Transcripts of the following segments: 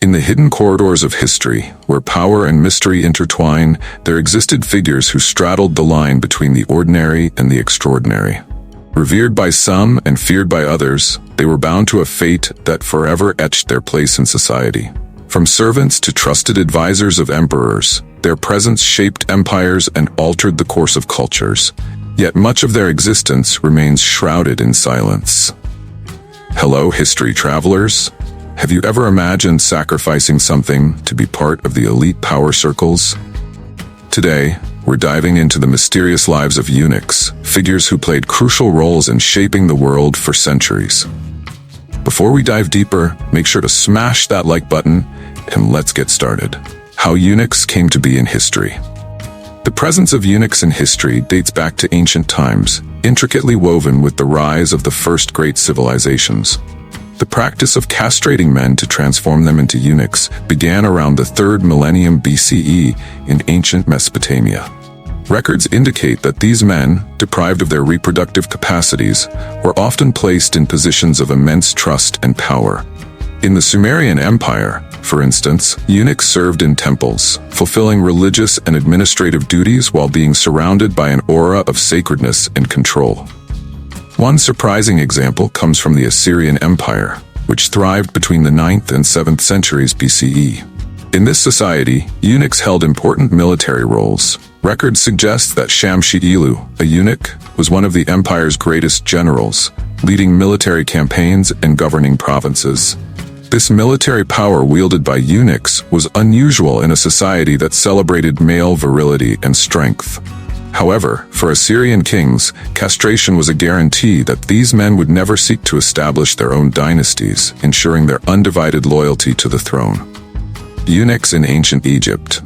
In the hidden corridors of history, where power and mystery intertwine, there existed figures who straddled the line between the ordinary and the extraordinary. Revered by some and feared by others, they were bound to a fate that forever etched their place in society. From servants to trusted advisors of emperors, their presence shaped empires and altered the course of cultures. Yet much of their existence remains shrouded in silence. Hello, history travelers. Have you ever imagined sacrificing something to be part of the elite power circles? Today, we're diving into the mysterious lives of eunuchs, figures who played crucial roles in shaping the world for centuries. Before we dive deeper, make sure to smash that like button, and let's get started. How eunuchs came to be in history. The presence of eunuchs in history dates back to ancient times, intricately woven with the rise of the first great civilizations. The practice of castrating men to transform them into eunuchs began around the 3rd millennium BCE in ancient Mesopotamia. Records indicate that these men, deprived of their reproductive capacities, were often placed in positions of immense trust and power. In the Sumerian Empire, for instance, eunuchs served in temples, fulfilling religious and administrative duties while being surrounded by an aura of sacredness and control. One surprising example comes from the Assyrian Empire, which thrived between the 9th and 7th centuries BCE. In this society, eunuchs held important military roles. Records suggest that Shamshi-Ilu, a eunuch, was one of the empire's greatest generals, leading military campaigns and governing provinces. This military power wielded by eunuchs was unusual in a society that celebrated male virility and strength. However, for Assyrian kings, castration was a guarantee that these men would never seek to establish their own dynasties, ensuring their undivided loyalty to the throne. Eunuchs in ancient Egypt.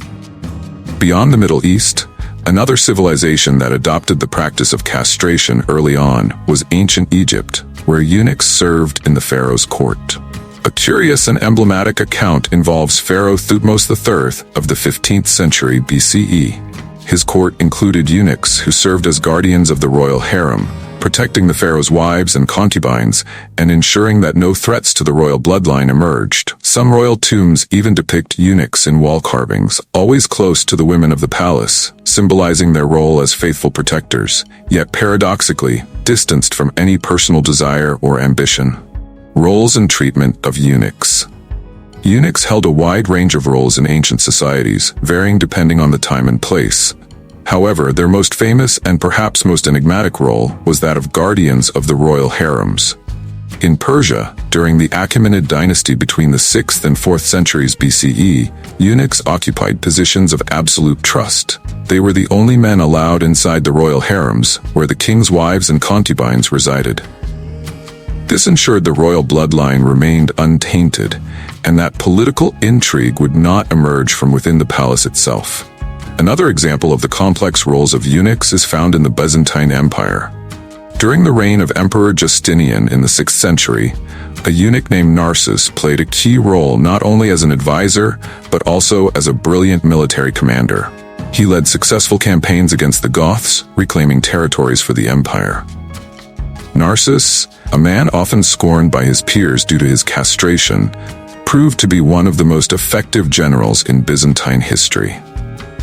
Beyond the Middle East, another civilization that adopted the practice of castration early on was ancient Egypt, where eunuchs served in the pharaoh's court. A curious and emblematic account involves Pharaoh Thutmose III of the 15th century BCE. His court included eunuchs who served as guardians of the royal harem, protecting the pharaoh's wives and concubines, and ensuring that no threats to the royal bloodline emerged. Some royal tombs even depict eunuchs in wall carvings, always close to the women of the palace, symbolizing their role as faithful protectors, yet paradoxically, distanced from any personal desire or ambition. Roles and treatment of eunuchs. Eunuchs held a wide range of roles in ancient societies, varying depending on the time and place. However, their most famous and perhaps most enigmatic role was that of guardians of the royal harems. In Persia, during the Achaemenid dynasty between the 6th and 4th centuries BCE, eunuchs occupied positions of absolute trust. They were the only men allowed inside the royal harems, where the king's wives and concubines resided. This ensured the royal bloodline remained untainted, and that political intrigue would not emerge from within the palace itself. Another example of the complex roles of eunuchs is found in the Byzantine Empire. During the reign of Emperor Justinian in the 6th century, a eunuch named Narses played a key role not only as an advisor, but also as a brilliant military commander. He led successful campaigns against the Goths, reclaiming territories for the empire. Narses, a man often scorned by his peers due to his castration, proved to be one of the most effective generals in Byzantine history.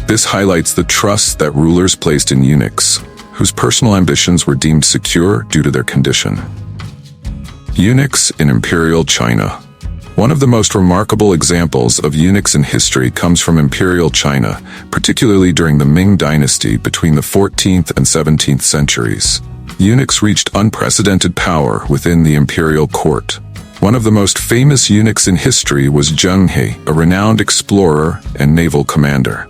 This highlights the trust that rulers placed in eunuchs, whose personal ambitions were deemed secure due to their condition. Eunuchs in Imperial China. One of the most remarkable examples of eunuchs in history comes from Imperial China, particularly during the Ming Dynasty between the 14th and 17th centuries. Eunuchs reached unprecedented power within the imperial court. One of the most famous eunuchs in history was Zheng He, a renowned explorer and naval commander.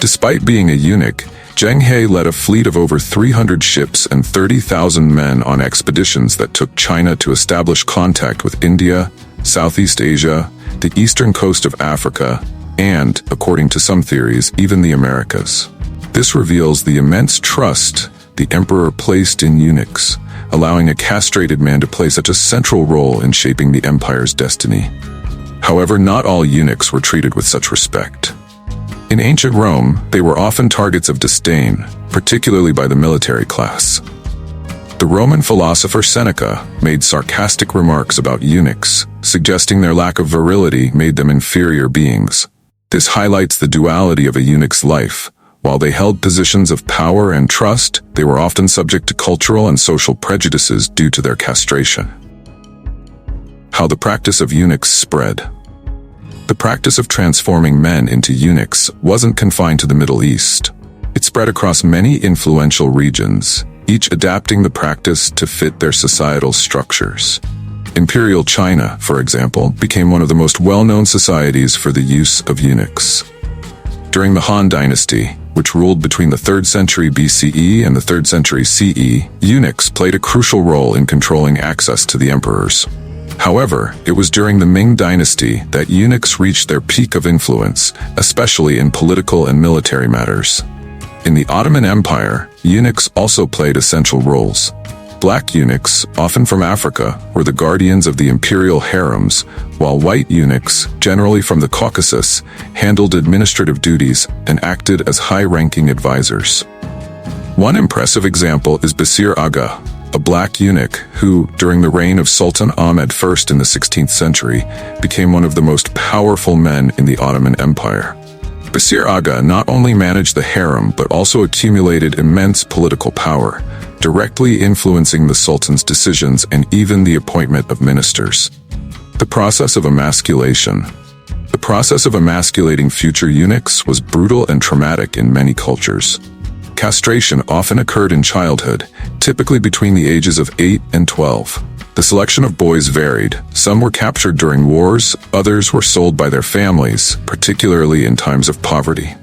Despite being a eunuch, Zheng He led a fleet of over 300 ships and 30,000 men on expeditions that took China to establish contact with India, Southeast Asia, the eastern coast of Africa, and, according to some theories, even the Americas. This reveals the immense trust the emperor placed in eunuchs, allowing a castrated man to play such a central role in shaping the empire's destiny. However, not all eunuchs were treated with such respect. In ancient Rome, they were often targets of disdain, particularly by the military class. The Roman philosopher Seneca made sarcastic remarks about eunuchs, suggesting their lack of virility made them inferior beings. This highlights the duality of a eunuch's life. While they held positions of power and trust, they were often subject to cultural and social prejudices due to their castration. How the practice of eunuchs spread. The practice of transforming men into eunuchs wasn't confined to the Middle East. It spread across many influential regions, each adapting the practice to fit their societal structures. Imperial China, for example, became one of the most well-known societies for the use of eunuchs. During the Han Dynasty, which ruled between the 3rd century BCE and the 3rd century CE, eunuchs played a crucial role in controlling access to the emperors. However, it was during the Ming Dynasty that eunuchs reached their peak of influence, especially in political and military matters. In the Ottoman Empire, eunuchs also played essential roles. Black eunuchs, often from Africa, were the guardians of the imperial harems, while white eunuchs, generally from the Caucasus, handled administrative duties and acted as high-ranking advisors. One impressive example is Basir Aga, a black eunuch who, during the reign of Sultan Ahmed I in the 16th century, became one of the most powerful men in the Ottoman Empire. Basir Aga not only managed the harem but also accumulated immense political power, directly influencing the Sultan's decisions and even the appointment of ministers. The process of emasculation. The process of emasculating future eunuchs was brutal and traumatic in many cultures. Castration often occurred in childhood, typically between the ages of 8 and 12. The selection of boys varied. Some were captured during wars, others were sold by their families, particularly in times of poverty.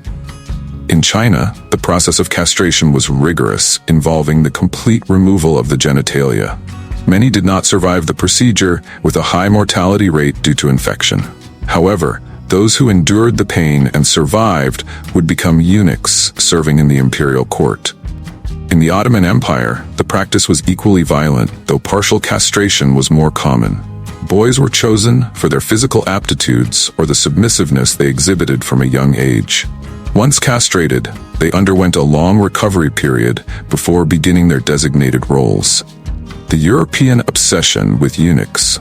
In China, the process of castration was rigorous, involving the complete removal of the genitalia. Many did not survive the procedure, with a high mortality rate due to infection. However, those who endured the pain and survived would become eunuchs, serving in the imperial court. In the Ottoman Empire, the practice was equally violent, though partial castration was more common. Boys were chosen for their physical aptitudes or the submissiveness they exhibited from a young age. Once castrated, they underwent a long recovery period before beginning their designated roles. The European obsession with eunuchs.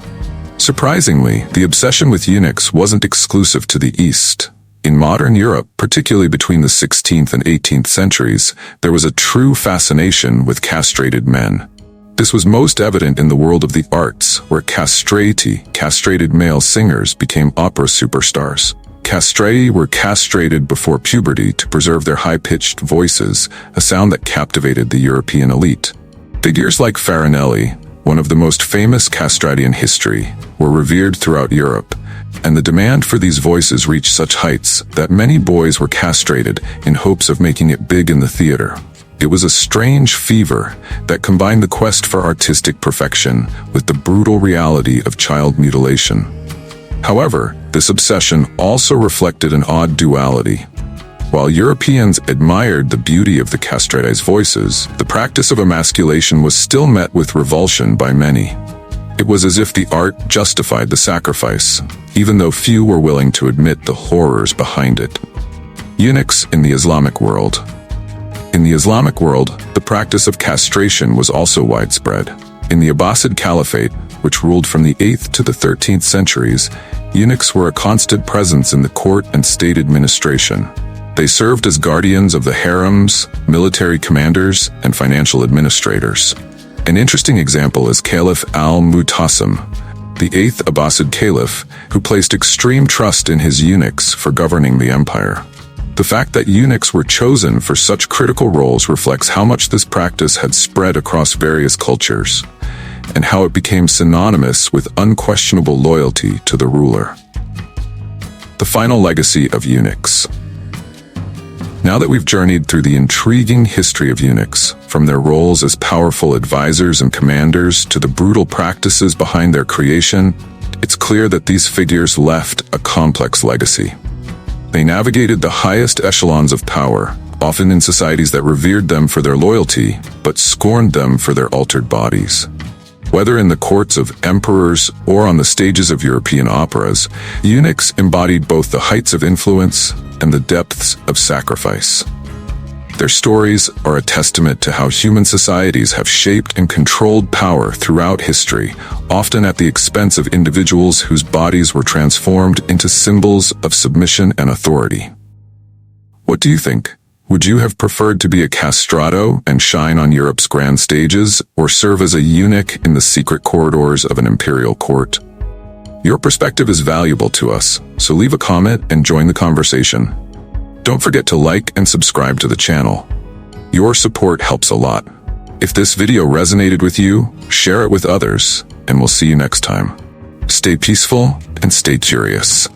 Surprisingly, the obsession with eunuchs wasn't exclusive to the East. In modern Europe, particularly between the 16th and 18th centuries, there was a true fascination with castrated men. This was most evident in the world of the arts, where castrated male singers became opera superstars. Castrati were castrated before puberty to preserve their high-pitched voices, a sound that captivated the European elite. Figures like Farinelli, one of the most famous castrati in history, were revered throughout Europe, and the demand for these voices reached such heights that many boys were castrated in hopes of making it big in the theater. It was a strange fever that combined the quest for artistic perfection with the brutal reality of child mutilation. However, this obsession also reflected an odd duality. While Europeans admired the beauty of the castrati's voices, the practice of emasculation was still met with revulsion by many. It was as if the art justified the sacrifice, even though few were willing to admit the horrors behind it. Eunuchs in the Islamic world. In the Islamic world, the practice of castration was also widespread. In the Abbasid Caliphate, which ruled from the 8th to the 13th centuries, eunuchs were a constant presence in the court and state administration. They served as guardians of the harems, military commanders, and financial administrators. An interesting example is Caliph al-Mu'tasim, the 8th Abbasid Caliph, who placed extreme trust in his eunuchs for governing the empire. The fact that eunuchs were chosen for such critical roles reflects how much this practice had spread across various cultures, and how it became synonymous with unquestionable loyalty to the ruler. The final legacy of eunuchs. Now that we've journeyed through the intriguing history of eunuchs, from their roles as powerful advisors and commanders to the brutal practices behind their creation, it's clear that these figures left a complex legacy. They navigated the highest echelons of power, often in societies that revered them for their loyalty, but scorned them for their altered bodies. Whether in the courts of emperors or on the stages of European operas, eunuchs embodied both the heights of influence and the depths of sacrifice. Their stories are a testament to how human societies have shaped and controlled power throughout history, often at the expense of individuals whose bodies were transformed into symbols of submission and authority. What do you think? Would you have preferred to be a castrato and shine on Europe's grand stages, or serve as a eunuch in the secret corridors of an imperial court? Your perspective is valuable to us, so leave a comment and join the conversation. Don't forget to like and subscribe to the channel. Your support helps a lot. If this video resonated with you, share it with others, and we'll see you next time. Stay peaceful and stay curious.